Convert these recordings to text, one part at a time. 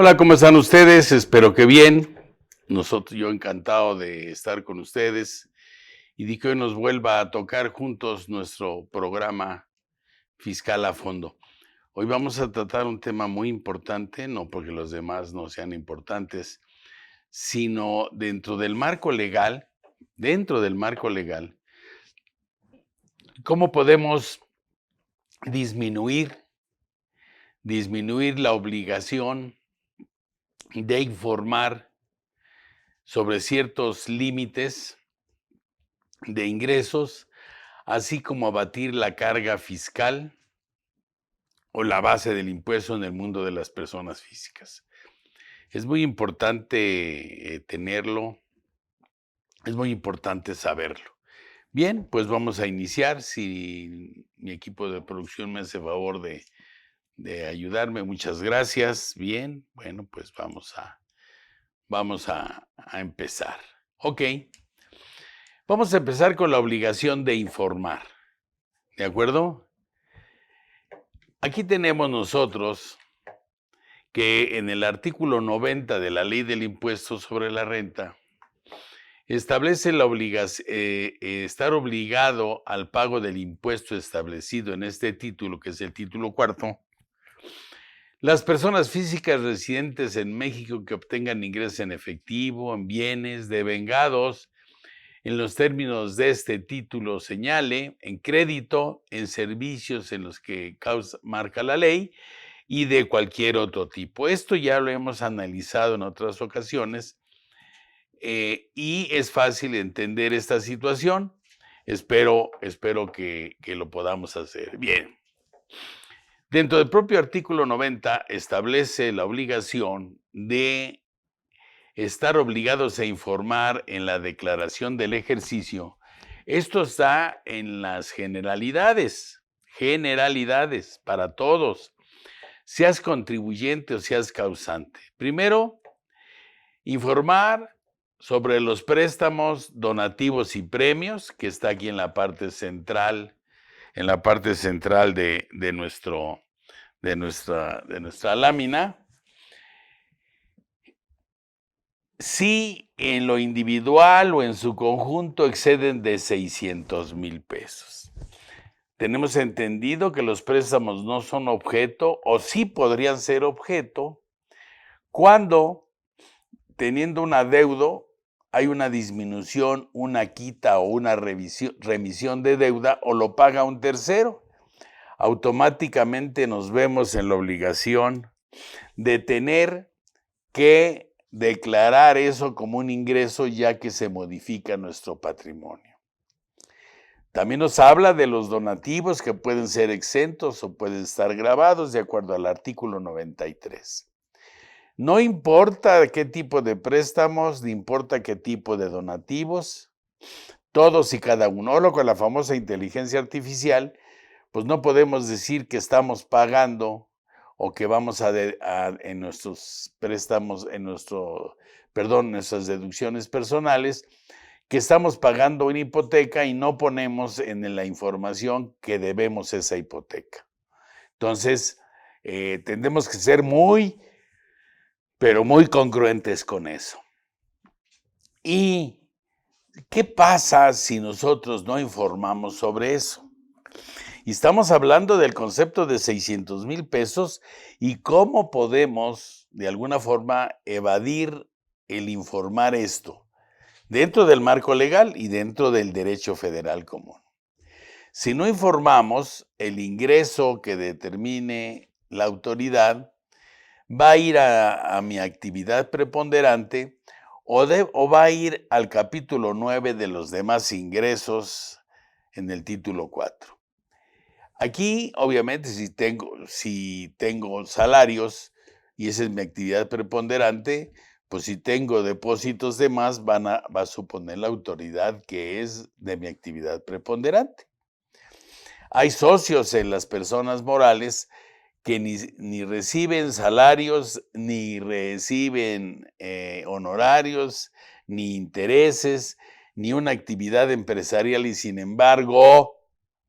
Hola, ¿cómo están ustedes? Espero que bien. Yo encantado de estar con ustedes y de que hoy nos vuelva a tocar juntos nuestro programa Fiscal a Fondo. Hoy vamos a tratar un tema muy importante, no porque los demás no sean importantes, sino dentro del marco legal, cómo podemos disminuir, disminuir la obligación de informar sobre ciertos límites de ingresos, así como abatir la carga fiscal o la base del impuesto en el mundo de las personas físicas. Es muy importante tenerlo, es muy importante saberlo. Bien, pues vamos a iniciar. Si mi equipo de producción me hace favor de ayudarme, muchas gracias. Bien, bueno, pues vamos a empezar. Ok, vamos a empezar con la obligación de informar. ¿De acuerdo? Aquí tenemos nosotros que en el artículo 90 de la Ley del Impuesto sobre la Renta establece la obligación, estar obligado al pago del impuesto establecido en este título, que es el título cuarto, las personas físicas residentes en México que obtengan ingresos en efectivo, en bienes, devengados, en los términos de este título señale, en crédito, en servicios en los que marca la ley y de cualquier otro tipo. Esto ya lo hemos analizado en otras ocasiones y es fácil entender esta situación. Espero que lo podamos hacer. Bien. Dentro del propio artículo 90 establece la obligación de estar obligados a informar en la declaración del ejercicio. Esto está en las generalidades para todos, seas contribuyente o seas causante. Primero, informar sobre los préstamos, donativos y premios, que está aquí en la parte central, de nuestra lámina. Si en lo individual o en su conjunto exceden de 600,000 pesos. Tenemos entendido que los préstamos no son objeto, o sí podrían ser objeto, cuando, teniendo un adeudo, hay una disminución, una quita o una remisión de deuda, o lo paga un tercero. Automáticamente nos vemos en la obligación de tener que declarar eso como un ingreso, ya que se modifica nuestro patrimonio. También nos habla de los donativos que pueden ser exentos o pueden estar grabados de acuerdo al artículo 93. No importa qué tipo de préstamos, ni importa qué tipo de donativos, todos y cada uno. Ahora con la famosa inteligencia artificial, pues no podemos decir que estamos pagando o que vamos en nuestros préstamos, nuestras deducciones personales, que estamos pagando una hipoteca y no ponemos en la información que debemos esa hipoteca. Entonces, tendremos que ser pero muy congruentes con eso. ¿Y qué pasa si nosotros no informamos sobre eso? Y estamos hablando del concepto de 600,000 pesos y cómo podemos, de alguna forma, evadir el informar esto dentro del marco legal y dentro del derecho federal común. Si no informamos, el ingreso que determine la autoridad va a ir a mi actividad preponderante o va a ir al capítulo 9 de los demás ingresos en el título 4. Aquí, obviamente, si tengo salarios y esa es mi actividad preponderante, pues si tengo depósitos de más, va a suponer la autoridad que es de mi actividad preponderante. Hay socios en las personas morales que ni reciben salarios, ni reciben honorarios, ni intereses, ni una actividad empresarial y sin embargo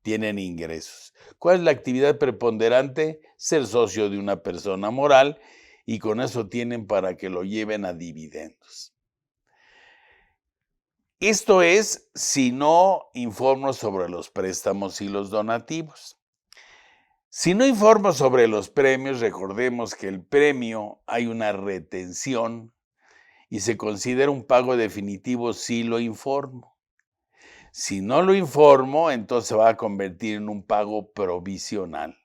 tienen ingresos. ¿Cuál es la actividad preponderante? Ser socio de una persona moral y con eso tienen para que lo lleven a dividendos. Esto es si no informo sobre los préstamos y los donativos. Si no informo sobre los premios, recordemos que el premio hay una retención y se considera un pago definitivo si lo informo. Si no lo informo, entonces se va a convertir en un pago provisional.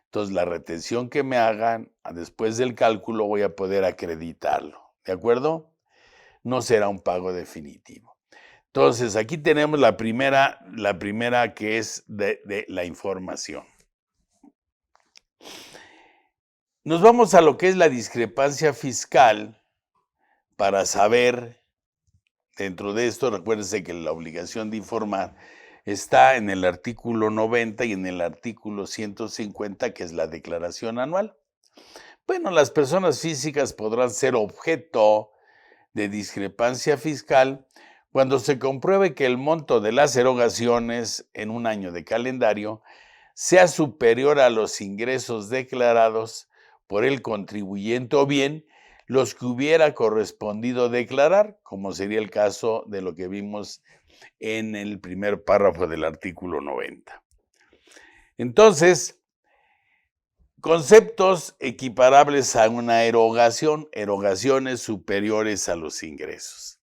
Entonces, la retención que me hagan después del cálculo voy a poder acreditarlo, ¿de acuerdo? No será un pago definitivo. Entonces, aquí tenemos la primera que es de la información. Nos vamos a lo que es la discrepancia fiscal para saber, dentro de esto, recuérdense que la obligación de informar está en el artículo 90 y en el artículo 150, que es la declaración anual. Bueno, las personas físicas podrán ser objeto de discrepancia fiscal cuando se compruebe que el monto de las erogaciones en un año de calendario sea superior a los ingresos declarados por el contribuyente o bien los que hubiera correspondido declarar, como sería el caso de lo que vimos en el primer párrafo del artículo 90. Entonces, conceptos equiparables a una erogación, erogaciones superiores a los ingresos.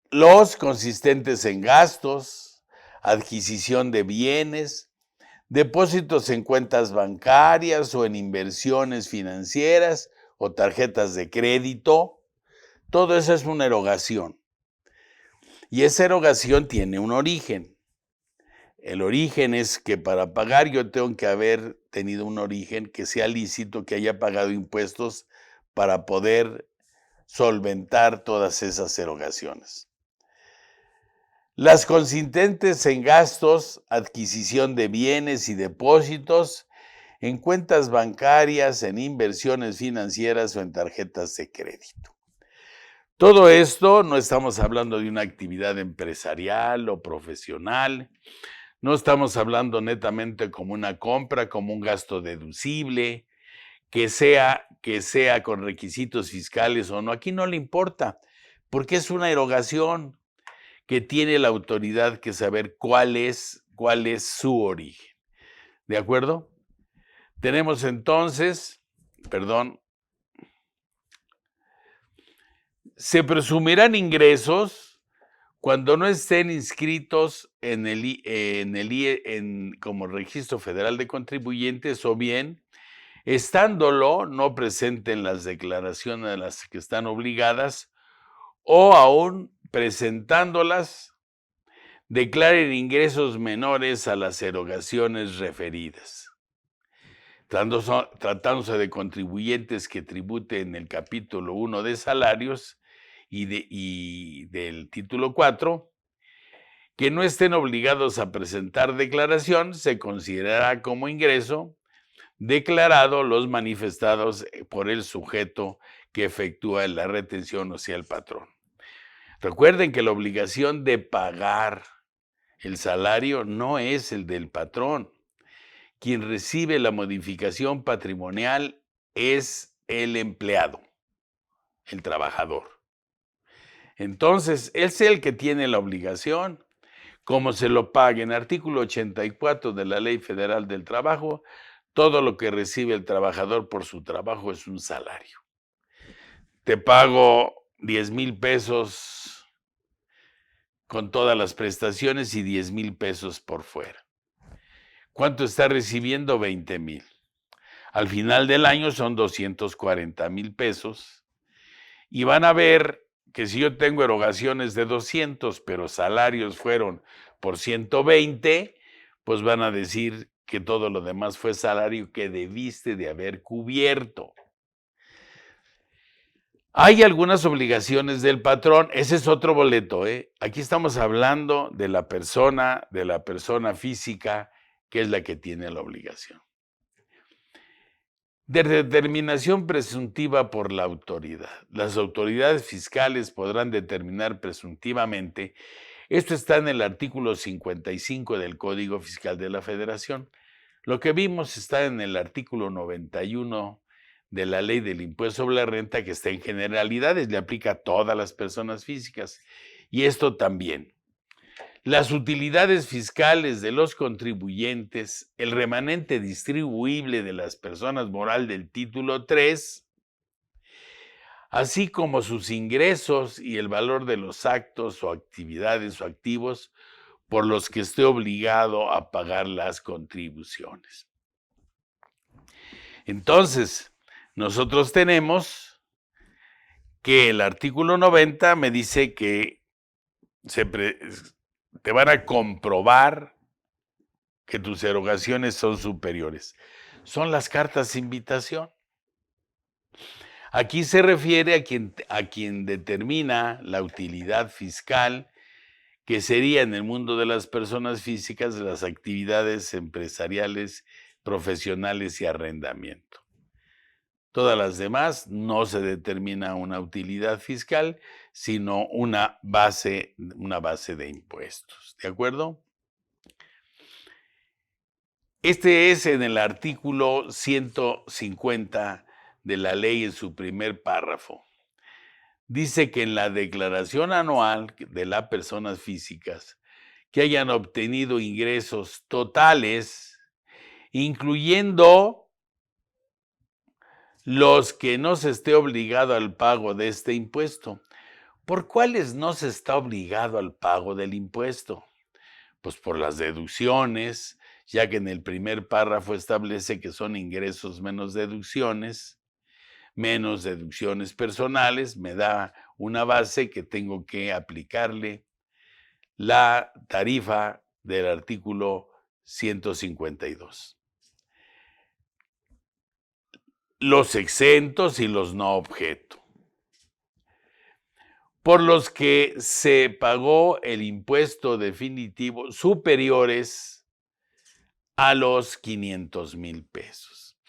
Los consistentes en gastos, adquisición de bienes, depósitos en cuentas bancarias o en inversiones financieras o tarjetas de crédito, todo eso es una erogación. Y esa erogación tiene un origen. El origen es que para pagar yo tengo que haber tenido un origen que sea lícito, que haya pagado impuestos para poder solventar todas esas erogaciones. Las consistentes en gastos, adquisición de bienes y depósitos en cuentas bancarias, en inversiones financieras o en tarjetas de crédito. Todo esto no estamos hablando de una actividad empresarial o profesional, no estamos hablando netamente como una compra, como un gasto deducible, que sea con requisitos fiscales o no. Aquí no le importa, porque es una erogación que tiene la autoridad que saber cuál es su origen. ¿De acuerdo? Tenemos entonces, se presumirán ingresos cuando no estén inscritos como Registro Federal de Contribuyentes o bien, estándolo, no presente en las declaraciones a las que están obligadas o aún presentándolas, declaren ingresos menores a las erogaciones referidas. Tratándose de contribuyentes que tributen el capítulo 1 de salarios y del título 4, que no estén obligados a presentar declaración, se considerará como ingreso declarado los manifestados por el sujeto que efectúa la retención, o sea, el patrón. Recuerden que la obligación de pagar el salario no es el del patrón. Quien recibe la modificación patrimonial es el empleado, el trabajador. Entonces, es el que tiene la obligación, como se lo pague en artículo 84 de la Ley Federal del Trabajo, todo lo que recibe el trabajador por su trabajo es un salario. Te pago 10,000 pesos con todas las prestaciones y 10,000 pesos por fuera. ¿Cuánto está recibiendo? 20,000. Al final del año son 240,000 pesos. Y van a ver que si yo tengo erogaciones de 200, pero salarios fueron por 120, pues van a decir que todo lo demás fue salario que debiste de haber cubierto. Hay algunas obligaciones del patrón, ese es otro boleto, ¿eh? Aquí estamos hablando de la persona física, que es la que tiene la obligación. De determinación presuntiva por la autoridad. Las autoridades fiscales podrán determinar presuntivamente, esto está en el artículo 55 del Código Fiscal de la Federación, Lo que vimos está en el artículo 91 de la Ley del Impuesto sobre la Renta, que está en generalidades, le aplica a todas las personas físicas. Y esto también. Las utilidades fiscales de los contribuyentes, el remanente distribuible de las personas moral del título 3, así como sus ingresos y el valor de los actos o actividades o activos por los que esté obligado a pagar las contribuciones. Entonces, nosotros tenemos que el artículo 90 me dice que te van a comprobar que tus erogaciones son superiores. Son las cartas de invitación. Aquí se refiere a quien determina la utilidad fiscal, que sería en el mundo de las personas físicas las actividades empresariales, profesionales y arrendamiento. Todas las demás no se determina una utilidad fiscal, sino una base de impuestos. ¿De acuerdo? Este es en el artículo 150 de la ley en su primer párrafo. Dice que en la declaración anual de las personas físicas que hayan obtenido ingresos totales, incluyendo los que no se esté obligado al pago de este impuesto. ¿Por cuáles no se está obligado al pago del impuesto? Pues por las deducciones, ya que en el primer párrafo establece que son ingresos menos deducciones personales, me da una base que tengo que aplicarle la tarifa del artículo 152. Los exentos y los no objeto, por los que se pagó el impuesto definitivo superiores a los 500,000 pesos.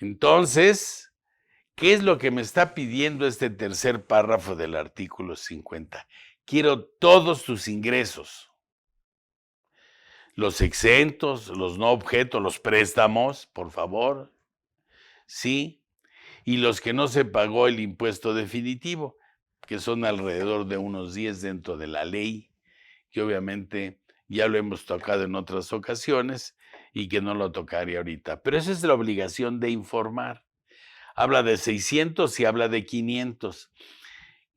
Entonces, ¿qué es lo que me está pidiendo este tercer párrafo del artículo 50? Quiero todos tus ingresos, los exentos, los no objetos, los préstamos, por favor, sí, y los que no se pagó el impuesto definitivo, que son alrededor de unos 10 dentro de la ley, que obviamente ya lo hemos tocado en otras ocasiones y que no lo tocaré ahorita. Pero esa es la obligación de informar. Habla de 600 y habla de 500.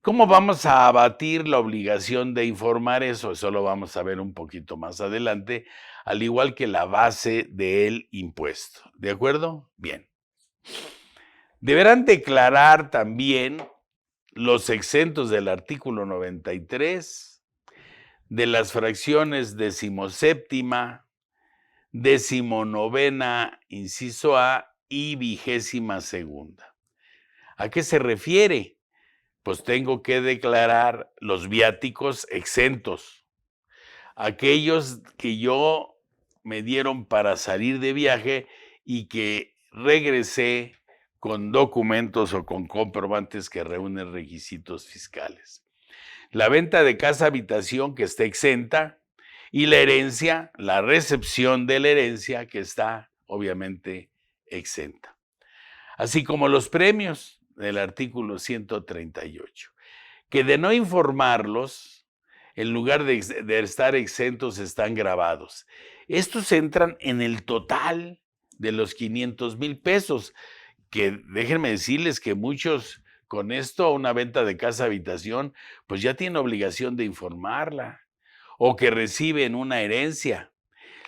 ¿Cómo vamos a abatir la obligación de informar eso? Eso lo vamos a ver un poquito más adelante, al igual que la base del impuesto. ¿De acuerdo? Bien. Deberán declarar también los exentos del artículo 93, de las fracciones 17ª, 19ª, inciso A, y 22ª. ¿A qué se refiere? Pues tengo que declarar los viáticos exentos, aquellos que yo me dieron para salir de viaje y que regresé con documentos o con comprobantes que reúnen requisitos fiscales. La venta de casa habitación, que está exenta, y la herencia, la recepción de la herencia, que está obviamente exenta. Así como los premios del artículo 138, que de no informarlos, en lugar de estar exentos, están gravados. Estos entran en el total de los 500,000 pesos, que déjenme decirles que muchos con esto, una venta de casa habitación, pues ya tienen obligación de informarla, o que reciben una herencia.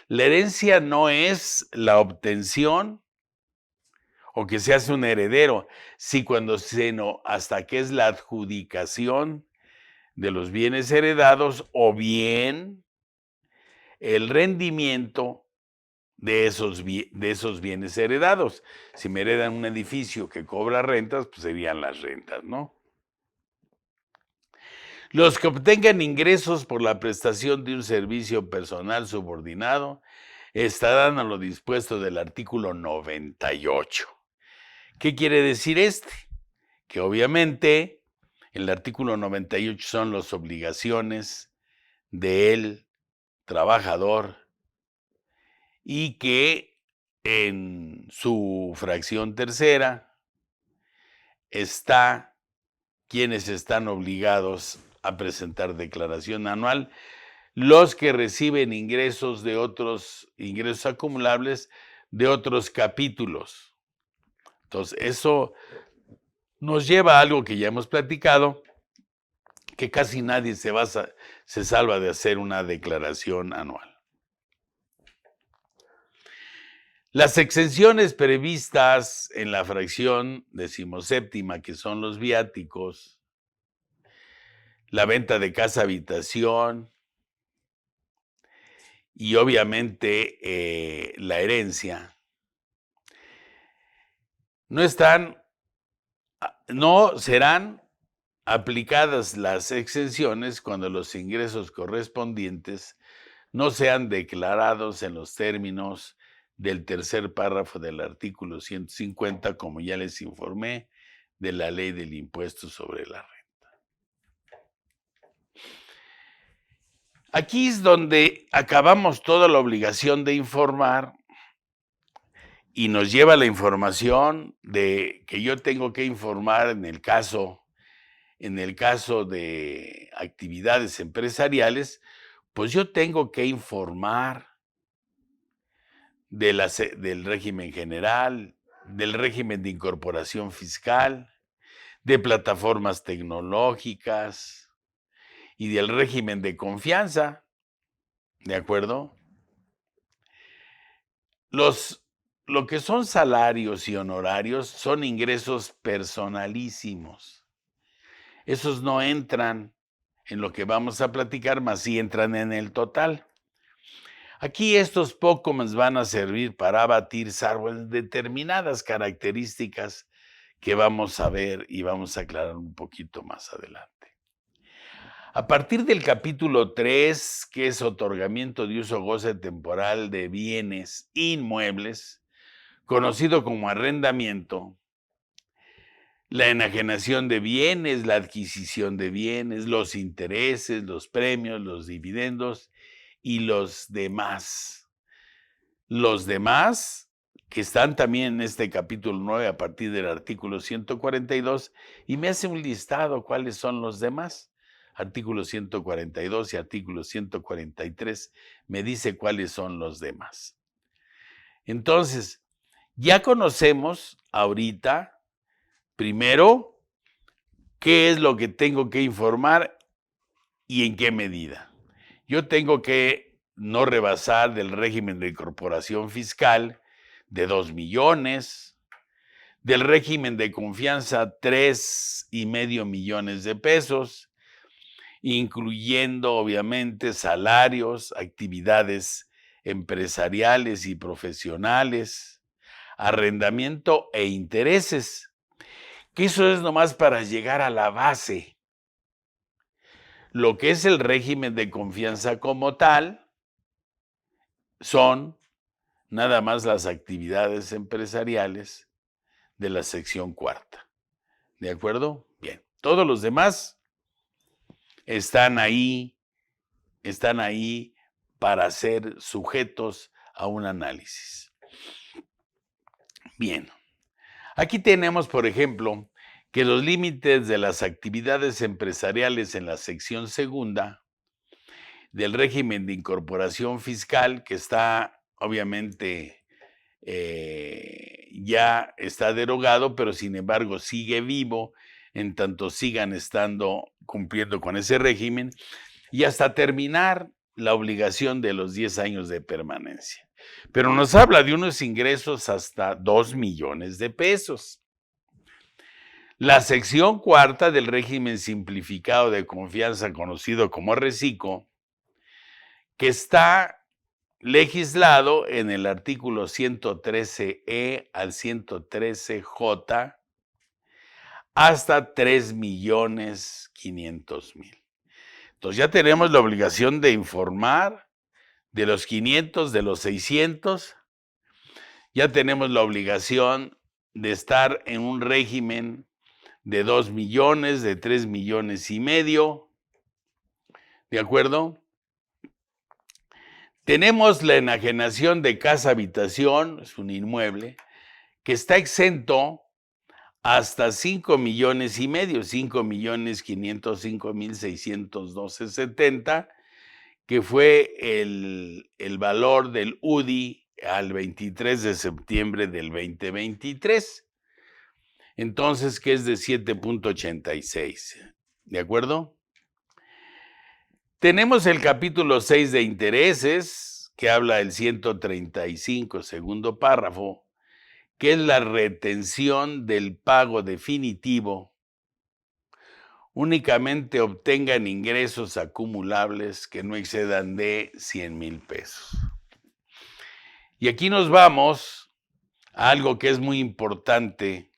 La herencia no es la obtención o que se hace un heredero, hasta que es la adjudicación de los bienes heredados o bien el rendimiento de esos bienes heredados. Si me heredan un edificio que cobra rentas, pues serían las rentas, ¿no? Los que obtengan ingresos por la prestación de un servicio personal subordinado estarán a lo dispuesto del artículo 98. ¿Qué quiere decir este? Que obviamente el artículo 98 son las obligaciones del trabajador y que en su fracción tercera está quienes están obligados a presentar declaración anual, los que reciben ingresos acumulables de otros capítulos. Entonces, eso nos lleva a algo que ya hemos platicado, que casi nadie se salva de hacer una declaración anual. Las exenciones previstas en la fracción 17ª, que son los viáticos, la venta de casa-habitación y obviamente la herencia, no serán aplicadas las exenciones cuando los ingresos correspondientes no sean declarados en los términos del tercer párrafo del artículo 150, como ya les informé, de la ley del impuesto sobre la renta. Aquí es donde acabamos toda la obligación de informar y nos lleva la información de que yo tengo que informar en el caso de actividades empresariales, pues yo tengo que informar del régimen general, del régimen de incorporación fiscal, de plataformas tecnológicas y del régimen de confianza, ¿de acuerdo? Lo que son salarios y honorarios son ingresos personalísimos. Esos no entran en lo que vamos a platicar, más sí entran en el total. Aquí estos poco nos van a servir para abatir salvo determinadas características que vamos a ver y vamos a aclarar un poquito más adelante. A partir del capítulo 3, que es otorgamiento de uso o goce temporal de bienes inmuebles, conocido como arrendamiento, la enajenación de bienes, la adquisición de bienes, los intereses, los premios, los dividendos y los demás. Los demás, que están también en este capítulo 9 a partir del artículo 142, y me hace un listado cuáles son los demás. Artículo 142 y artículo 143 me dice cuáles son los demás. Entonces, ya conocemos ahorita, primero, qué es lo que tengo que informar y en qué medida. Yo tengo que no rebasar del régimen de incorporación fiscal de 2 millones, del régimen de confianza 3,5 millones de pesos, incluyendo obviamente salarios, actividades empresariales y profesionales, arrendamiento e intereses, que eso es nomás para llegar a la base. Lo que es el régimen de confianza como tal son nada más las actividades empresariales de la sección cuarta. ¿De acuerdo? Bien. Todos los demás están ahí para ser sujetos a un análisis. Bien. Aquí tenemos, por ejemplo, que los límites de las actividades empresariales en la sección segunda del régimen de incorporación fiscal, que está obviamente ya está derogado, pero sin embargo sigue vivo, en tanto sigan cumpliendo con ese régimen, y hasta terminar la obligación de los 10 años de permanencia. Pero nos habla de unos ingresos hasta 2 millones de pesos. La sección cuarta del régimen simplificado de confianza, conocido como RECICO, que está legislado en el artículo 113E al 113J hasta 3,500,000. Entonces ya tenemos la obligación de informar de los 500, de los 600. Ya tenemos la obligación de estar en un régimen de 2 millones, de 3,5 millones. ¿De acuerdo? Tenemos la enajenación de casa-habitación, es un inmueble, que está exento hasta 5,5 millones, 5,505,612.70, que fue el valor del UDI al 23 de septiembre del 2023. Entonces, que es de 7.86, ¿de acuerdo? Tenemos el capítulo 6 de intereses, que habla del 135, segundo párrafo, que es la retención del pago definitivo. Únicamente obtengan ingresos acumulables que no excedan de 100,000 pesos. Y aquí nos vamos a algo que es muy importante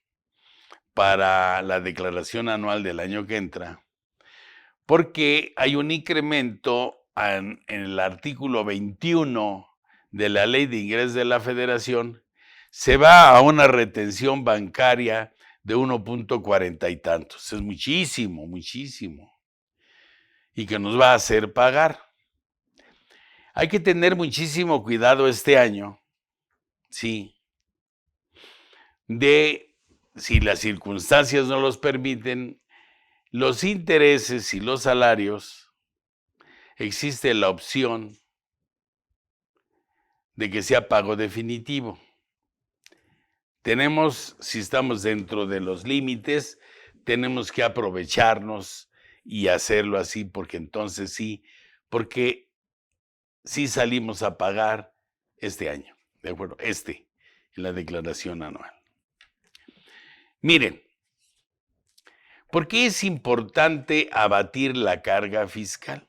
para la declaración anual del año que entra, porque hay un incremento en el artículo 21 de la Ley de Ingresos de la Federación. Se va a una retención bancaria de 1.40 y tantos. Es muchísimo, muchísimo. Y que nos va a hacer pagar. Hay que tener muchísimo cuidado este año, sí, de, si las circunstancias no los permiten, los intereses y los salarios, existe la opción de que sea pago definitivo. Tenemos, si estamos dentro de los límites, tenemos que aprovecharnos y hacerlo así, porque entonces sí, porque sí salimos a pagar este año, ¿de acuerdo? En la declaración anual. Miren, ¿por qué es importante abatir la carga fiscal?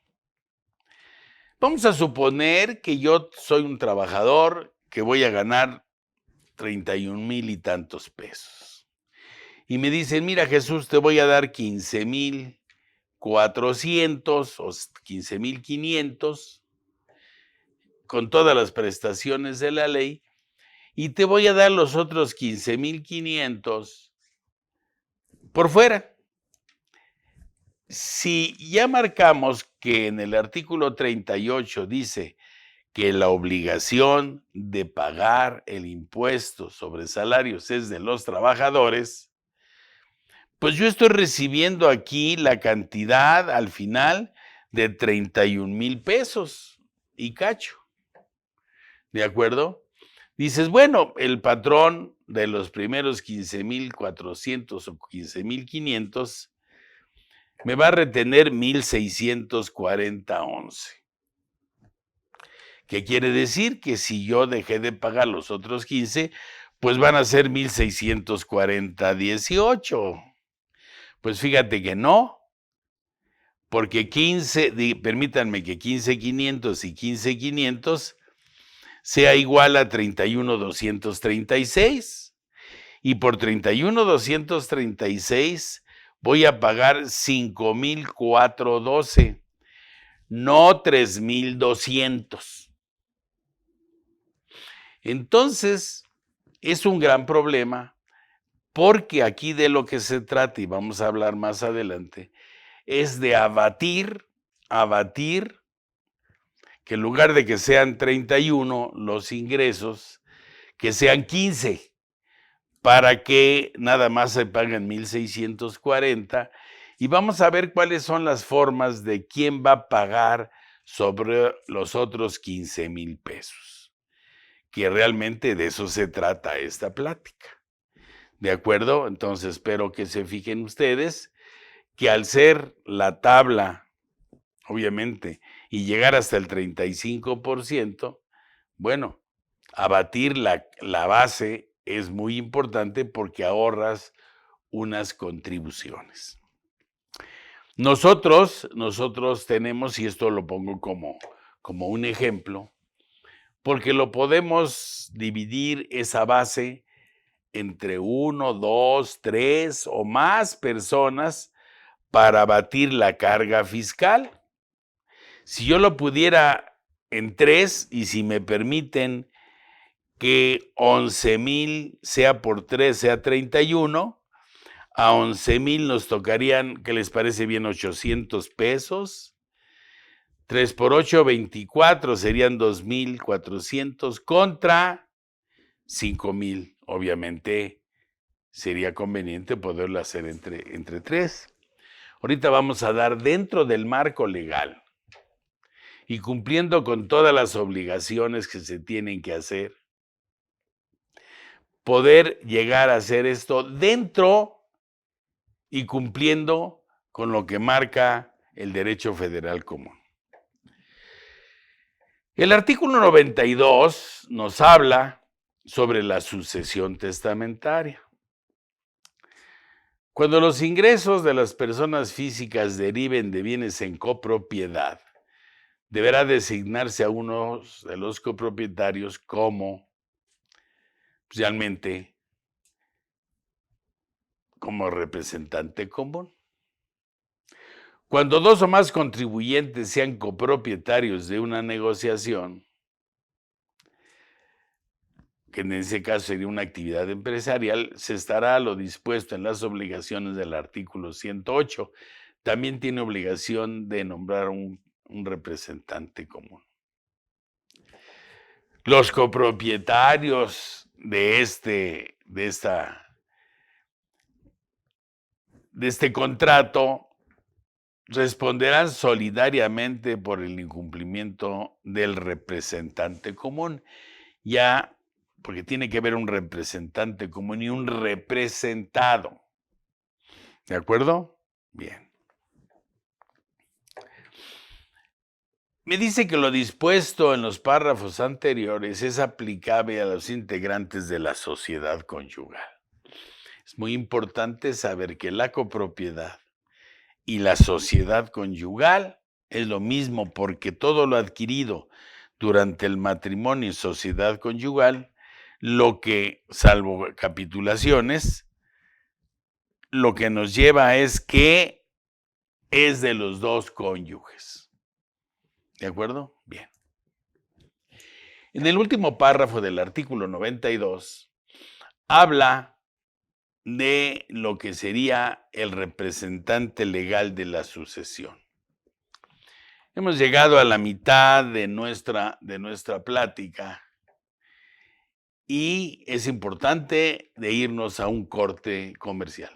Vamos a suponer que yo soy un trabajador que voy a ganar 31,000 y tantos pesos. Y me dicen, mira Jesús, te voy a dar 15,400 o 15,500 con todas las prestaciones de la ley, y te voy a dar los otros 15,500 por fuera. Si ya marcamos que en el artículo 38 dice que la obligación de pagar el impuesto sobre salarios es de los trabajadores, pues yo estoy recibiendo aquí la cantidad al final de 31,000 pesos y cacho. ¿De acuerdo? Dices, bueno, el patrón de los primeros 15,400 o 15,500 me va a retener 1,640.11. ¿Qué quiere decir? Que si yo dejé de pagar los otros 15, pues van a ser 1,640.18. Pues fíjate que no, porque permítanme que 15,500 y 15,500 sea igual a 31,236. Y por 31,236 voy a pagar 5,412, no 3,200. Entonces, es un gran problema, porque aquí de lo que se trata, y vamos a hablar más adelante, es de abatir, que en lugar de que sean 31 los ingresos, que sean 15, para que nada más se paguen 1,640, y vamos a ver cuáles son las formas de quién va a pagar sobre los otros 15,000 pesos, que realmente de eso se trata esta plática. ¿De acuerdo? Entonces espero que se fijen ustedes que al ser la tabla, obviamente, y llegar hasta el 35%, bueno, abatir la base es muy importante porque ahorras unas contribuciones. Nosotros tenemos, y esto lo pongo como un ejemplo, porque lo podemos dividir esa base entre 1, 2, 3 o más personas para abatir la carga fiscal. Si yo lo pudiera en 3, y si me permiten que 11,000 sea por 3, sea 31, a 11,000 nos tocarían, ¿qué les parece bien? 800 pesos. 3 por 8, 24, serían 2,400 contra 5,000. Obviamente sería conveniente poderlo hacer entre 3. Ahorita vamos a dar dentro del marco legal y cumpliendo con todas las obligaciones que se tienen que hacer, poder llegar a hacer esto dentro y cumpliendo con lo que marca el derecho federal común. El artículo 92 nos habla sobre la sucesión testamentaria. Cuando los ingresos de las personas físicas deriven de bienes en copropiedad, deberá designarse a uno de los copropietarios como, realmente, como representante común. Cuando 2 o más contribuyentes sean copropietarios de una negociación, que en ese caso sería una actividad empresarial, se estará a lo dispuesto en las obligaciones del artículo 108. También tiene obligación de nombrar un representante común. Los copropietarios de este contrato responderán solidariamente por el incumplimiento del representante común, ya porque tiene que haber un representante común y un representado. ¿De acuerdo? Bien. Me dice que lo dispuesto en los párrafos anteriores es aplicable a los integrantes de la sociedad conyugal. Es muy importante saber que la copropiedad y la sociedad conyugal es lo mismo, porque todo lo adquirido durante el matrimonio y sociedad conyugal, lo que, salvo capitulaciones, lo que nos lleva es que es de los dos cónyuges. ¿De acuerdo? Bien. En el último párrafo del artículo 92, habla de lo que sería el representante legal de la sucesión. Hemos llegado a la mitad de nuestra plática y es importante de irnos a un corte comercial.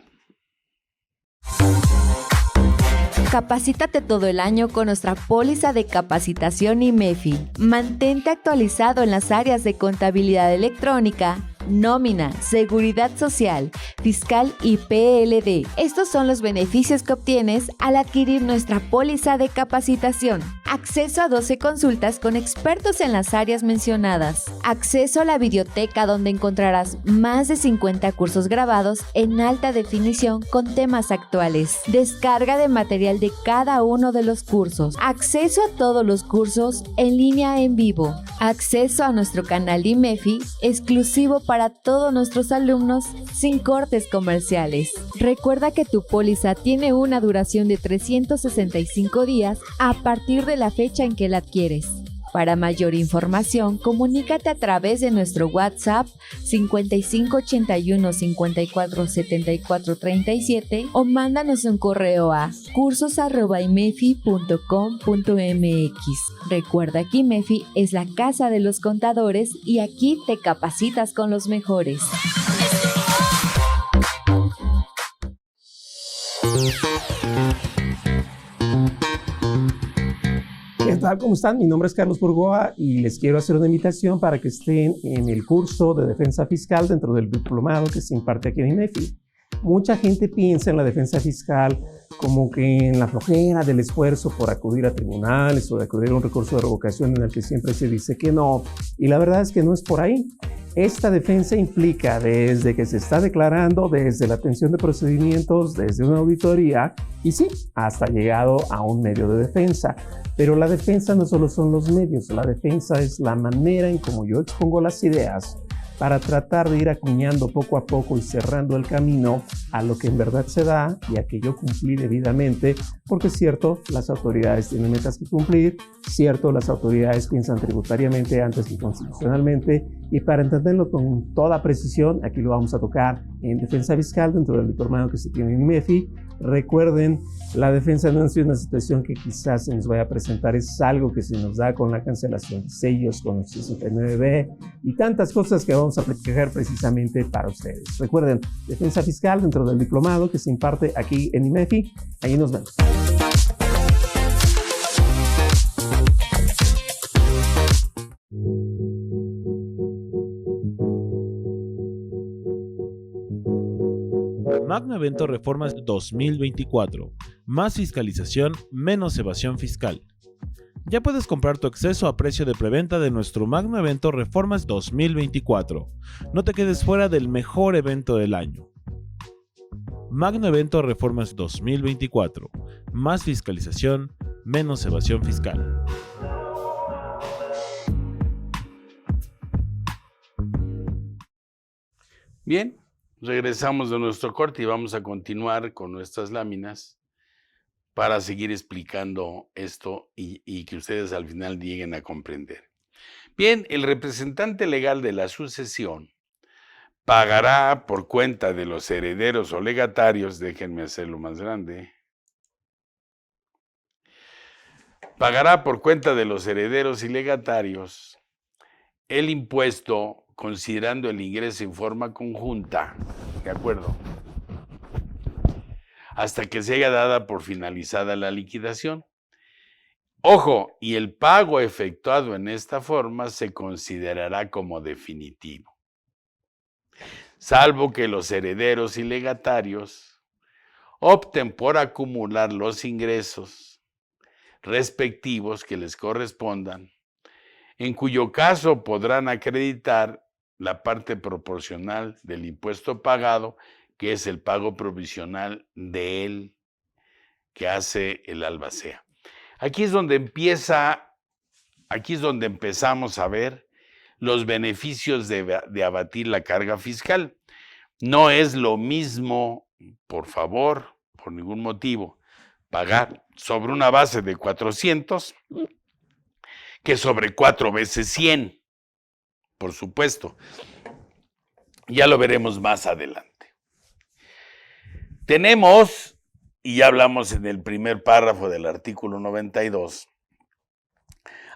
Capacítate todo el año con nuestra póliza de capacitación IMEFI. Mantente actualizado en las áreas de contabilidad electrónica, nómina, seguridad social, fiscal y PLD. Estos son los beneficios que obtienes al adquirir nuestra póliza de capacitación. Acceso a 12 consultas con expertos en las áreas mencionadas. Acceso a la videoteca, donde encontrarás más de 50 cursos grabados en alta definición con temas actuales. Descarga de material de cada uno de los cursos. Acceso a todos los cursos en línea en vivo. Acceso a nuestro canal IMEFI exclusivo para todos nuestros alumnos sin cortes comerciales. Recuerda que tu póliza tiene una duración de 365 días a partir de la fecha en que la adquieres. Para mayor información, comunícate a través de nuestro WhatsApp 5581 54 74 37 o mándanos un correo a cursos@imefi.com.mx. Recuerda que IMEFI es la casa de los contadores y aquí te capacitas con los mejores. ¿Qué tal? ¿Cómo están? Mi nombre es Carlos Burgoa y les quiero hacer una invitación para que estén en el curso de defensa fiscal dentro del diplomado que se imparte aquí en IMEFI. Mucha gente piensa en la defensa fiscal como que en la flojera del esfuerzo por acudir a tribunales o de acudir a un recurso de revocación en el que siempre se dice que no, y la verdad es que no es por ahí. Esta defensa implica desde que se está declarando, desde la atención de procedimientos, desde una auditoría y sí, hasta llegado a un medio de defensa. Pero la defensa no solo son los medios, la defensa es la manera en cómo yo expongo las ideas para tratar de ir acuñando poco a poco y cerrando el camino a lo que en verdad se da y a que yo cumplí debidamente, porque es cierto, las autoridades tienen metas que cumplir, cierto, las autoridades piensan tributariamente antes que constitucionalmente, y para entenderlo con toda precisión, aquí lo vamos a tocar en defensa fiscal dentro del diplomado que se tiene en IMEFI. Recuerden, la defensa no es una situación que quizás se nos vaya a presentar, es algo que se nos da con la cancelación de sellos, con el 69B y tantas cosas que vamos a platicar precisamente para ustedes. Recuerden, defensa fiscal dentro del diplomado que se imparte aquí en IMEFI. Ahí nos vemos. Magno Evento Reformas 2024. Más fiscalización, menos evasión fiscal. Ya puedes comprar tu acceso a precio de preventa de nuestro Magno Evento Reformas 2024. No te quedes fuera del mejor evento del año. Magno Evento Reformas 2024. Más fiscalización, menos evasión fiscal. Bien, regresamos de nuestro corte y vamos a continuar con nuestras láminas para seguir explicando esto y que ustedes al final lleguen a comprender. Bien, el representante legal de la sucesión pagará por cuenta de los herederos o legatarios, déjenme hacerlo más grande, pagará por cuenta de los herederos y legatarios el impuesto considerando el ingreso en forma conjunta, ¿de acuerdo? Hasta que se haya dada por finalizada la liquidación. Ojo, y el pago efectuado en esta forma se considerará como definitivo, salvo que los herederos y legatarios opten por acumular los ingresos respectivos que les correspondan, en cuyo caso podrán acreditar la parte proporcional del impuesto pagado, que es el pago provisional de él que hace el albacea. Aquí es donde empezamos a ver los beneficios de abatir la carga fiscal. No es lo mismo, por favor, por ningún motivo, pagar sobre una base de 400 que sobre 4 veces 100, por supuesto. Ya lo veremos más adelante. Tenemos, y ya hablamos en el primer párrafo del artículo 92,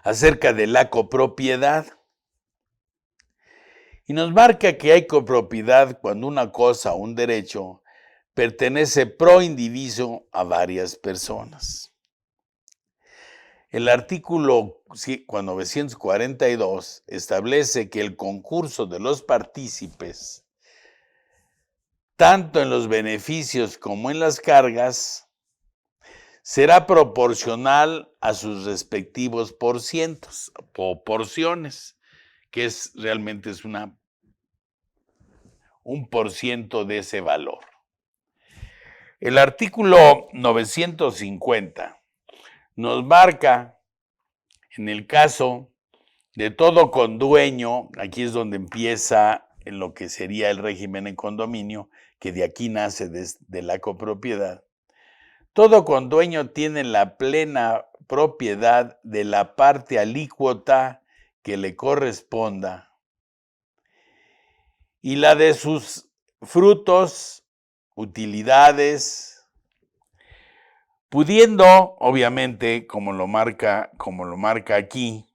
acerca de la copropiedad. Y nos marca que hay copropiedad cuando una cosa o un derecho pertenece pro indiviso a varias personas. El artículo 942 establece que el concurso de los partícipes, tanto en los beneficios como en las cargas, será proporcional a sus respectivos porcientos o porciones, que realmente es un porciento de ese valor. El artículo 950 nos marca, en el caso de todo condueño, aquí es donde empieza en lo que sería el régimen en condominio, que de aquí nace de la copropiedad. Todo condueño tiene la plena propiedad de la parte alícuota que le corresponda y la de sus frutos, utilidades, pudiendo, obviamente, como lo marca aquí,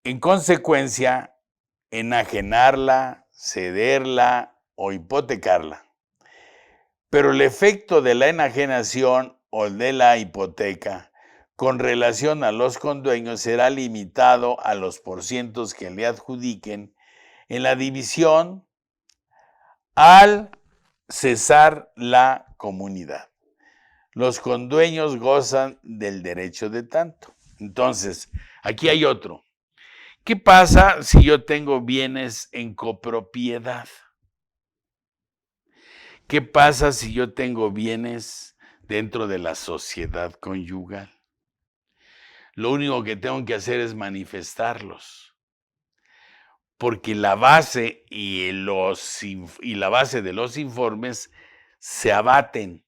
en consecuencia, enajenarla, cederla o hipotecarla. Pero el efecto de la enajenación o de la hipoteca con relación a los condueños será limitado a los porcientos que le adjudiquen en la división al cesar la comunidad. Los condueños gozan del derecho de tanto. Entonces, aquí hay otro. ¿Qué pasa si yo tengo bienes en copropiedad? ¿Qué pasa si yo tengo bienes dentro de la sociedad conyugal? Lo único que tengo que hacer es manifestarlos. porque la base y la base de los informes se abaten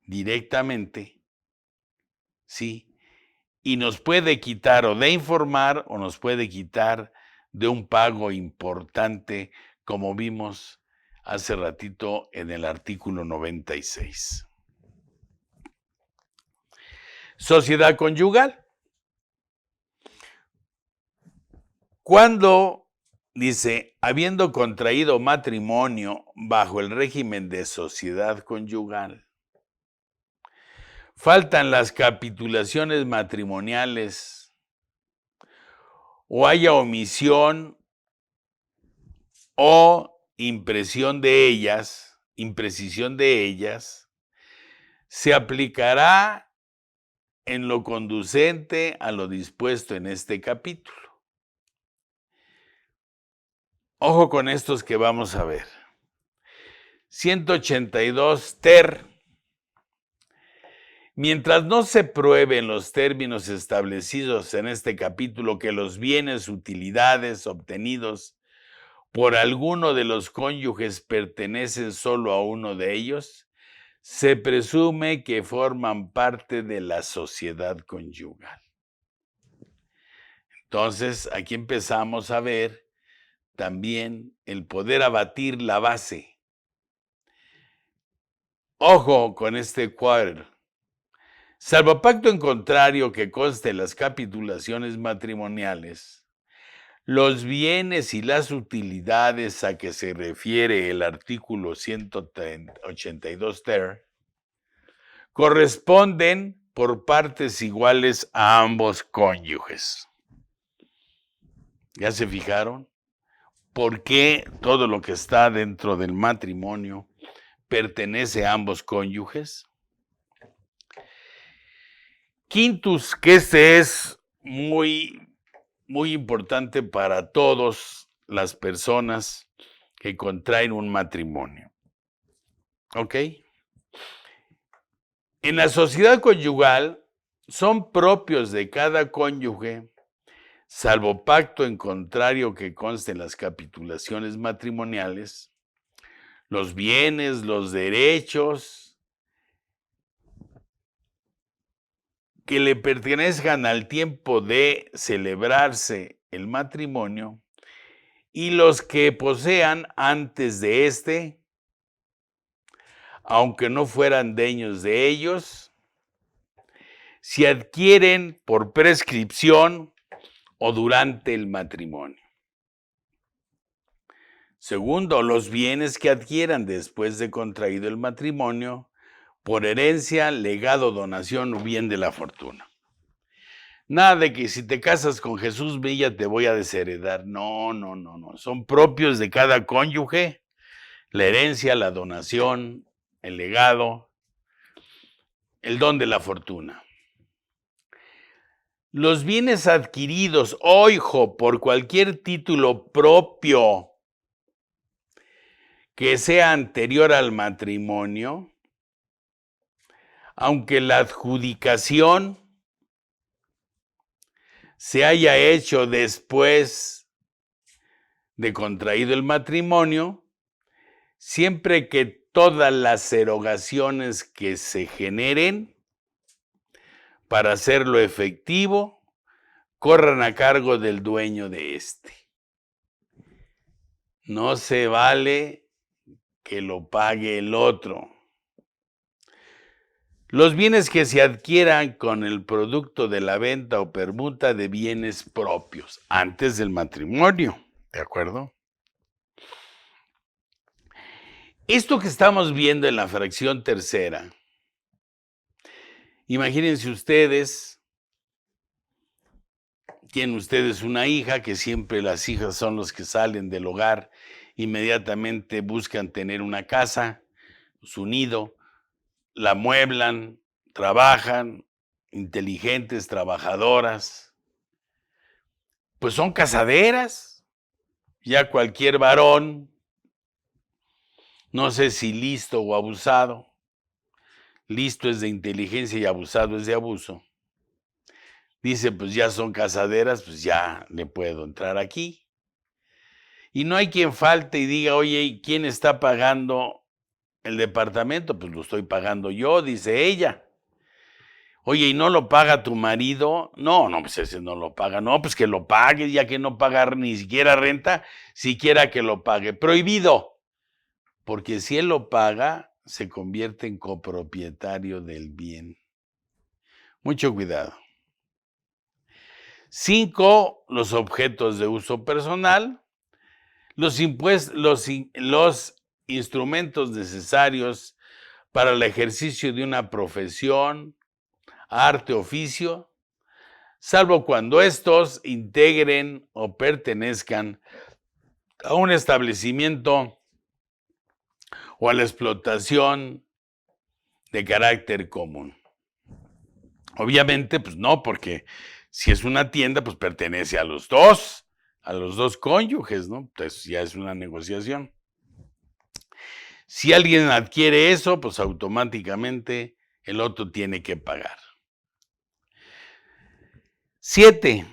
directamente, ¿sí? Y nos puede quitar o de informar o nos puede quitar de un pago importante, como vimos hace ratito en el artículo 96. Sociedad conyugal. Cuando dice, habiendo contraído matrimonio bajo el régimen de sociedad conyugal, faltan las capitulaciones matrimoniales o haya omisión o imprecisión de ellas, se aplicará en lo conducente a lo dispuesto en este capítulo. Ojo con estos que vamos a ver. 182 ter. Mientras no se prueben los términos establecidos en este capítulo que los bienes, utilidades obtenidos por alguno de los cónyuges pertenecen solo a uno de ellos, se presume que forman parte de la sociedad conyugal. Entonces, aquí empezamos a ver también el poder abatir la base. Ojo con este cuadro. Salvo pacto en contrario que conste en las capitulaciones matrimoniales, los bienes y las utilidades a que se refiere el artículo 182 ter corresponden por partes iguales a ambos cónyuges. ¿Ya se fijaron? ¿Por qué todo lo que está dentro del matrimonio pertenece a ambos cónyuges? Quintus, que este es muy importante para todas las personas que contraen un matrimonio. ¿Ok? En la sociedad conyugal son propios de cada cónyuge, salvo pacto en contrario que conste en las capitulaciones matrimoniales, los bienes, los derechos que le pertenezcan al tiempo de celebrarse el matrimonio y los que posean antes de este, aunque no fueran dueños de ellos, si adquieren por prescripción o durante el matrimonio. Segundo, los bienes que adquieran después de contraído el matrimonio, por herencia, legado, donación o bien de la fortuna. Nada de que si te casas con Jesús Villa te voy a desheredar. No. Son propios de cada cónyuge la herencia, la donación, el legado, el don de la fortuna. Los bienes adquiridos, ojo, por cualquier título propio que sea anterior al matrimonio, aunque la adjudicación se haya hecho después de contraído el matrimonio, siempre que todas las erogaciones que se generen para hacerlo efectivo corran a cargo del dueño de este. No se vale que lo pague el otro. Los bienes que se adquieran con el producto de la venta o permuta de bienes propios antes del matrimonio, ¿de acuerdo? Esto que estamos viendo en la fracción tercera, imagínense ustedes, tienen ustedes una hija, que siempre las hijas son los que salen del hogar, inmediatamente buscan tener una casa, su nido, la mueblan, trabajan, inteligentes, trabajadoras, pues son casaderas. Ya cualquier varón, no sé si listo o abusado, listo es de inteligencia y abusado es de abuso, dice, pues ya son casaderas, pues ya le puedo entrar aquí. Y no hay quien falte y diga, oye, ¿y quién está pagando el departamento? Pues lo estoy pagando yo, dice ella. Oye, ¿y no lo paga tu marido? No, pues ese no lo paga. No, pues que lo pague, ya que no paga ni siquiera renta, siquiera que lo pague. Prohibido. Porque si él lo paga, se convierte en copropietario del bien. Mucho cuidado. 5, los objetos de uso personal. Los instrumentos necesarios para el ejercicio de una profesión, arte, oficio, salvo cuando estos integren o pertenezcan a un establecimiento o a la explotación de carácter común. Obviamente, pues no, porque si es una tienda, pues pertenece a los dos cónyuges, ¿no? Entonces ya es una negociación. Si alguien adquiere eso, pues automáticamente el otro tiene que pagar. 7.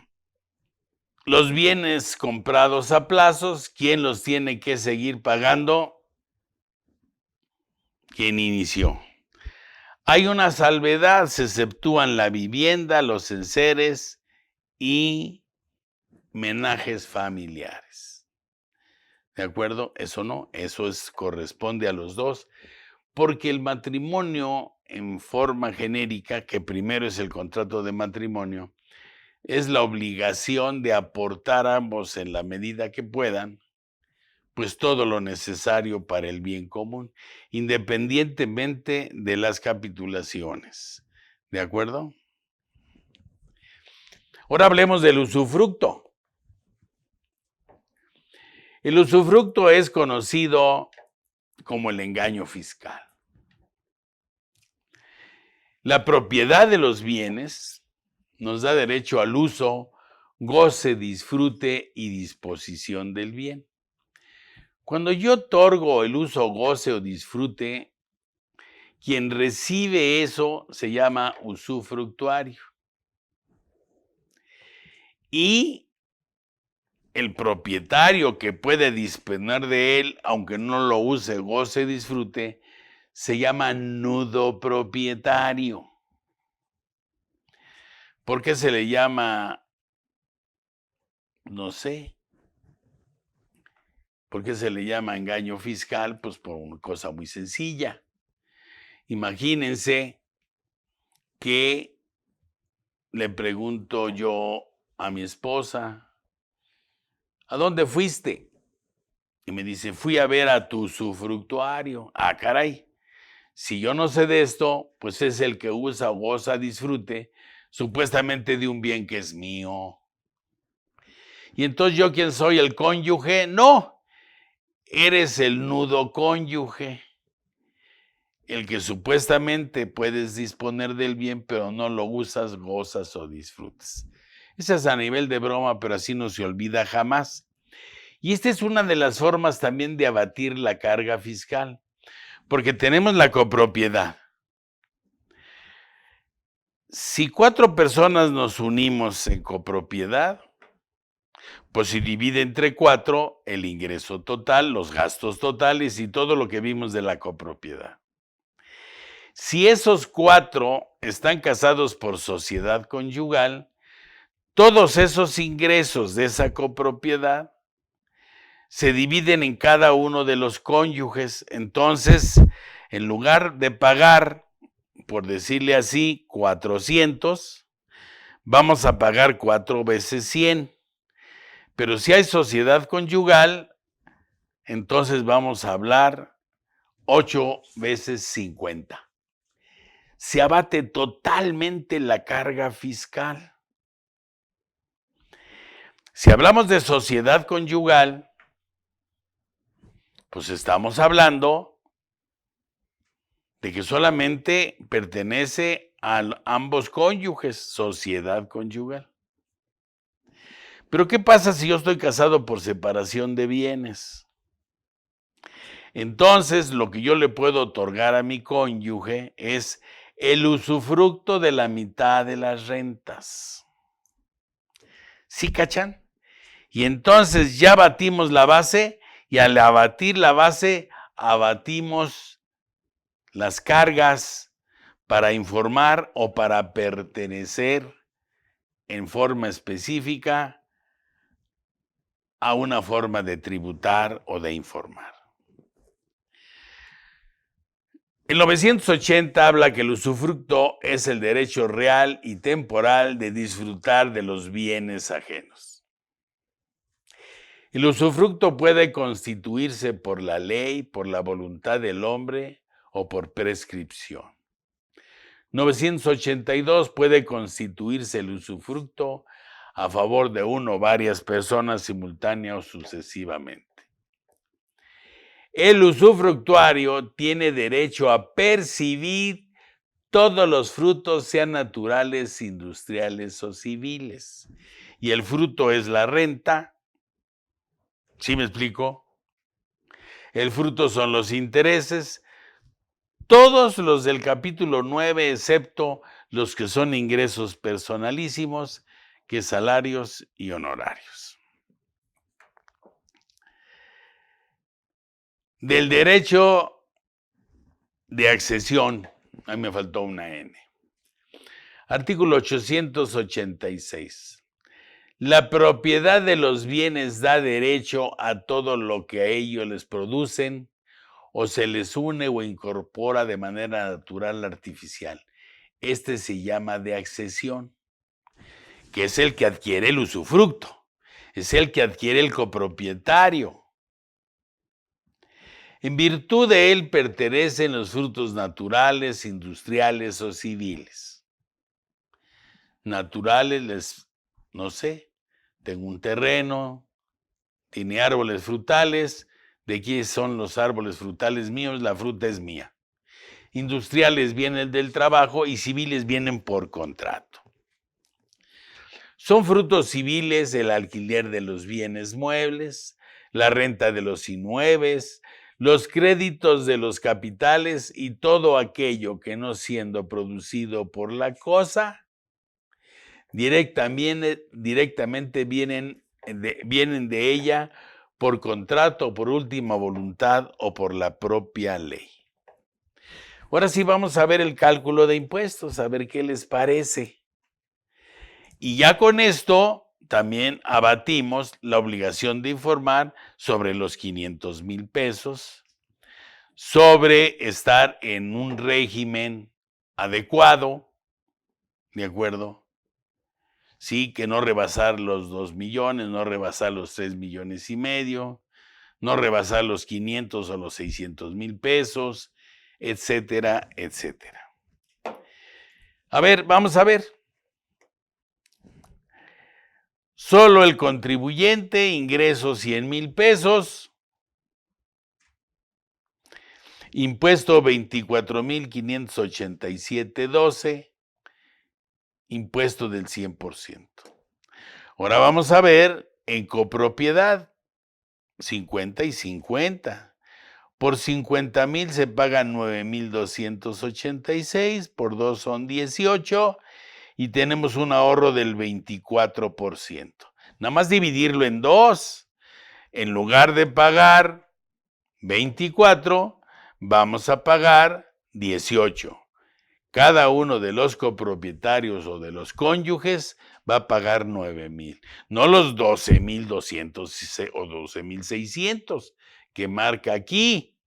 Los bienes comprados a plazos, ¿quién los tiene que seguir pagando? Quien inició. Hay una salvedad, se exceptúan la vivienda, los enseres y menajes familiares. ¿De acuerdo? Eso no, eso corresponde a los dos, porque el matrimonio en forma genérica, que primero es el contrato de matrimonio, es la obligación de aportar ambos en la medida que puedan, pues todo lo necesario para el bien común, independientemente de las capitulaciones. ¿De acuerdo? Ahora hablemos del usufructo. El usufructo es conocido como el engaño fiscal. La propiedad de los bienes nos da derecho al uso, goce, disfrute y disposición del bien. Cuando yo otorgo el uso, goce o disfrute, quien recibe eso se llama usufructuario. Y el propietario que puede disponer de él, aunque no lo use, goce, disfrute, se llama nudopropietario. ¿Por qué se le llama? No sé. ¿Por qué se le llama engaño fiscal? Pues por una cosa muy sencilla. Imagínense que le pregunto yo a mi esposa, ¿a dónde fuiste? Y me dice, fui a ver a tu usufructuario. Ah, caray. Si yo no sé de esto, pues es el que usa, goza, disfrute, supuestamente de un bien que es mío. Y entonces, ¿yo quién soy? ¿El cónyuge? No, eres el nudo cónyuge, el que supuestamente puedes disponer del bien, pero no lo usas, gozas o disfrutas. Esa es a nivel de broma, pero así no se olvida jamás. Y esta es una de las formas también de abatir la carga fiscal, porque tenemos la copropiedad. Si 4 personas nos unimos en copropiedad, pues se divide entre 4 el ingreso total, los gastos totales y todo lo que vimos de la copropiedad. Si esos 4 están casados por sociedad conyugal, todos esos ingresos de esa copropiedad se dividen en cada uno de los cónyuges. Entonces, en lugar de pagar, por decirle así, 400, vamos a pagar 4 veces 100. Pero si hay sociedad conyugal, entonces vamos a hablar 8 veces 50. Se abate totalmente la carga fiscal. Si hablamos de sociedad conyugal, pues estamos hablando de que solamente pertenece a ambos cónyuges, sociedad conyugal. Pero ¿qué pasa si yo estoy casado por separación de bienes? Entonces, lo que yo le puedo otorgar a mi cónyuge es el usufructo de la mitad de las rentas. ¿Sí cachan? Y entonces ya batimos la base y al abatir la base, abatimos las cargas para informar o para pertenecer en forma específica a una forma de tributar o de informar. El 980 habla que el usufructo es el derecho real y temporal de disfrutar de los bienes ajenos. El usufructo puede constituirse por la ley, por la voluntad del hombre o por prescripción. 982 puede constituirse el usufructo a favor de uno o varias personas simultánea o sucesivamente. El usufructuario tiene derecho a percibir todos los frutos, sean naturales, industriales o civiles. Y el fruto es la renta. ¿Sí me explico? El fruto son los intereses. Todos los del capítulo 9, excepto los que son ingresos personalísimos, que salarios y honorarios. Del derecho de accesión, ahí me faltó una N. Artículo 886. La propiedad de los bienes da derecho a todo lo que a ellos les producen o se les une o incorpora de manera natural artificial. Este se llama de accesión, que es el que adquiere el usufructo, es el que adquiere el copropietario. En virtud de él pertenecen los frutos naturales, industriales o civiles. Naturales, no sé, tengo un terreno, tiene árboles frutales, ¿de quién son los árboles frutales míos? La fruta es mía. Industriales vienen del trabajo y civiles vienen por contrato. Son frutos civiles el alquiler de los bienes muebles, la renta de los inmuebles, los créditos de los capitales y todo aquello que no siendo producido por la cosa, directamente vienen de ella por contrato, por última voluntad o por la propia ley. Ahora sí vamos a ver el cálculo de impuestos, a ver qué les parece. Y ya con esto también abatimos la obligación de informar sobre los 500,000 pesos, sobre estar en un régimen adecuado, ¿de acuerdo? Sí, que no rebasar los 2 millones, no rebasar los 3,5 millones, no rebasar los 500 o los 600,000 pesos, etcétera, etcétera. A ver, vamos a ver. Solo el contribuyente, ingresos 100,000 pesos, impuesto 24,587.12, impuesto del 100%. Ahora vamos a ver en copropiedad, 50 y 50. Por 50,000 se pagan 9,286, por 2 son 18 y tenemos un ahorro del 24%. Nada más dividirlo en 2. En lugar de pagar 24, vamos a pagar 18. Cada uno de los copropietarios o de los cónyuges va a pagar 9,000, no los 12,200 o 12,600 que marca aquí.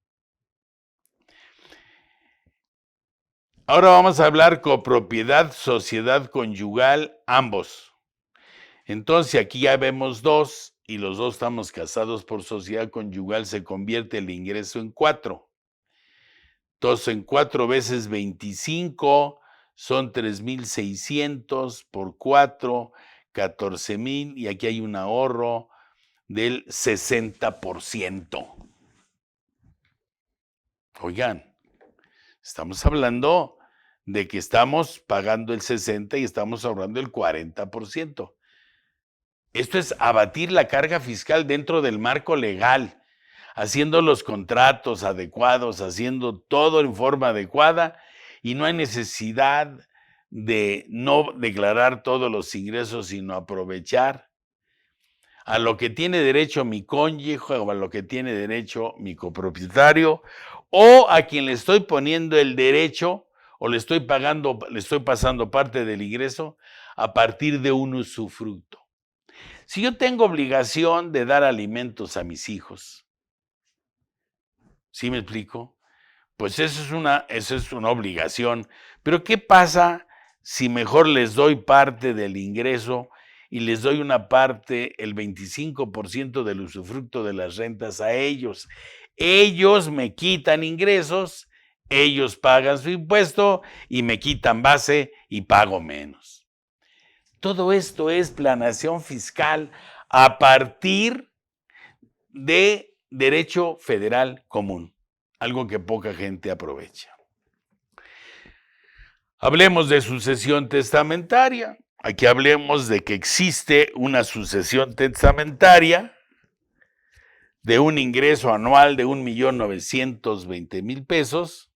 Ahora vamos a hablar copropiedad, sociedad conyugal, ambos. Entonces aquí ya vemos 2 y los dos estamos casados por sociedad conyugal, se convierte el ingreso en 4. Entonces, en 4 veces 25 son 3,600 por 4, 14,000 y aquí hay un ahorro del 60%. Oigan, estamos hablando de que estamos pagando el 60 y estamos ahorrando el 40%. Esto es abatir la carga fiscal dentro del marco legal, haciendo los contratos adecuados, haciendo todo en forma adecuada y no hay necesidad de no declarar todos los ingresos, sino aprovechar. a lo que tiene derecho mi cónyuge o a lo que tiene derecho mi copropietario, o a quien le estoy poniendo el derecho o le estoy pasando parte del ingreso a partir de un usufructo. Si yo tengo obligación de dar alimentos a mis hijos, ¿sí me explico? Pues eso es una obligación. Pero ¿qué pasa si mejor les doy parte del ingreso y les doy una parte, el 25% del usufructo de las rentas a ellos? Ellos me quitan ingresos, ellos pagan su impuesto y me quitan base y pago menos. Todo esto es planeación fiscal a partir de derecho federal común, algo que poca gente aprovecha. Hablemos de sucesión testamentaria. Aquí hablemos de que existe una sucesión testamentaria de un ingreso anual de 1,920,000 pesos,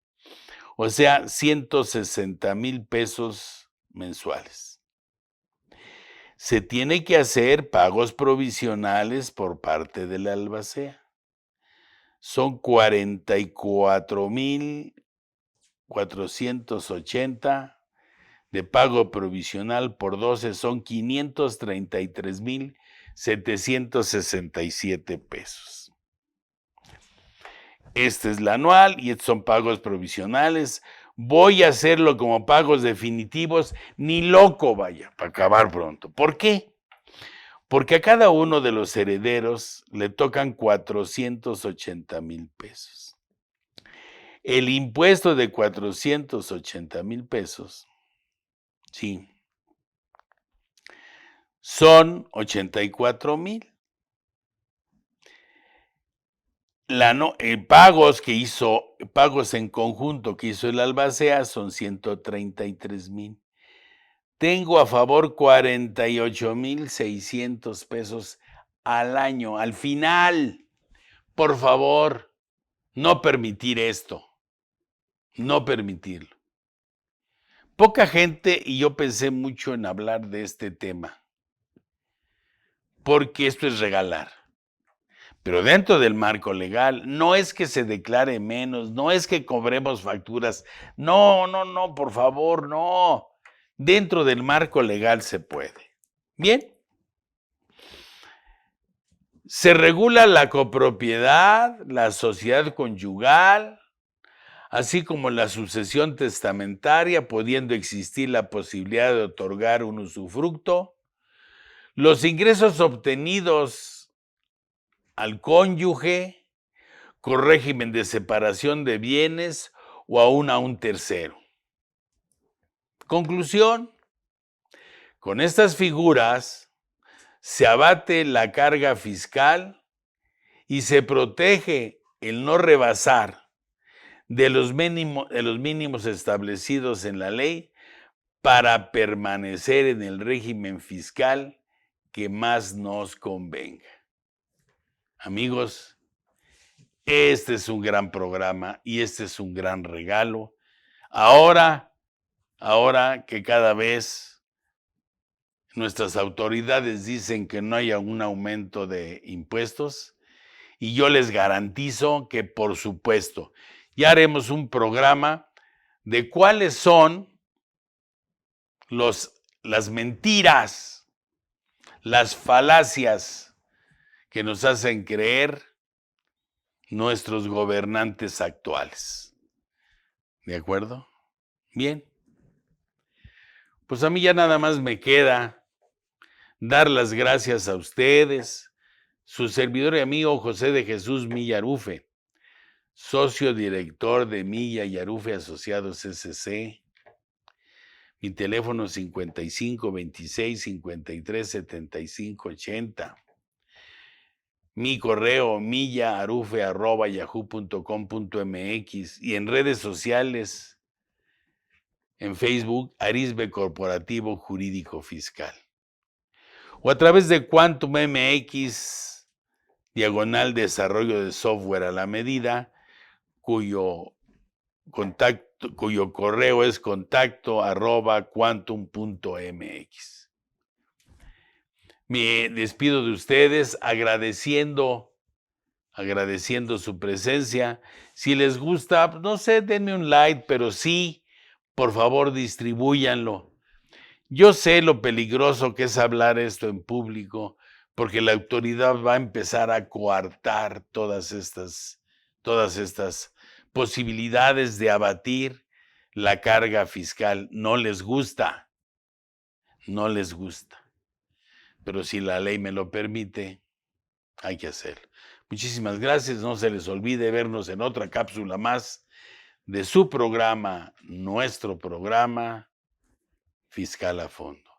o sea, 160,000 pesos mensuales. Se tiene que hacer pagos provisionales por parte de la albacea. Son 44,480 de pago provisional por 12, son 533,767 pesos. Este es la anual y estos son pagos provisionales. Voy a hacerlo como pagos definitivos, ni loco vaya, para acabar pronto. ¿Por qué? Porque a cada uno de los herederos le tocan 480,000 pesos. El impuesto de 480,000 pesos, sí, son 84,000. Pagos en conjunto que hizo el albacea son 133,000. Tengo a favor 48,600 pesos al año. Al final, por favor, no permitir esto. No permitirlo. Poca gente, y yo pensé mucho en hablar de este tema, porque esto es regalar. Pero dentro del marco legal, no es que se declare menos, no es que cobremos facturas. No, por favor, no. Dentro del marco legal se puede. Bien. Se regula la copropiedad, la sociedad conyugal, así como la sucesión testamentaria, pudiendo existir la posibilidad de otorgar un usufructo. Los ingresos obtenidos al cónyuge con régimen de separación de bienes o aún a un tercero. Conclusión: con estas figuras se abate la carga fiscal y se protege el no rebasar de los mínimos establecidos en la ley para permanecer en el régimen fiscal que más nos convenga. Amigos, este es un gran programa y este es un gran regalo. Ahora que cada vez nuestras autoridades dicen que no haya un aumento de impuestos, y yo les garantizo que, por supuesto, ya haremos un programa de cuáles son las mentiras, las falacias que nos hacen creer nuestros gobernantes actuales. ¿De acuerdo? Bien. Pues a mí ya nada más me queda dar las gracias a ustedes, su servidor y amigo José de Jesús Milla Arufe, socio director de Milla y Arufe Asociados S.C. Mi teléfono 55 26 53 75 80. Mi correo millaarufe@yahoo.com.mx y en redes sociales, en Facebook, Arisbe Corporativo Jurídico Fiscal. O a través de Quantum MX, /desarrollo de software a la medida, cuyo correo es contacto@quantum.mx. Me despido de ustedes agradeciendo su presencia. Si les gusta, no sé, denme un like, pero sí, por favor, distribúyanlo. Yo sé lo peligroso que es hablar esto en público, porque la autoridad va a empezar a coartar todas estas posibilidades de abatir la carga fiscal. No les gusta, pero si la ley me lo permite, hay que hacerlo. Muchísimas gracias, no se les olvide vernos en otra cápsula más de su programa, nuestro programa Fiscal a Fondo.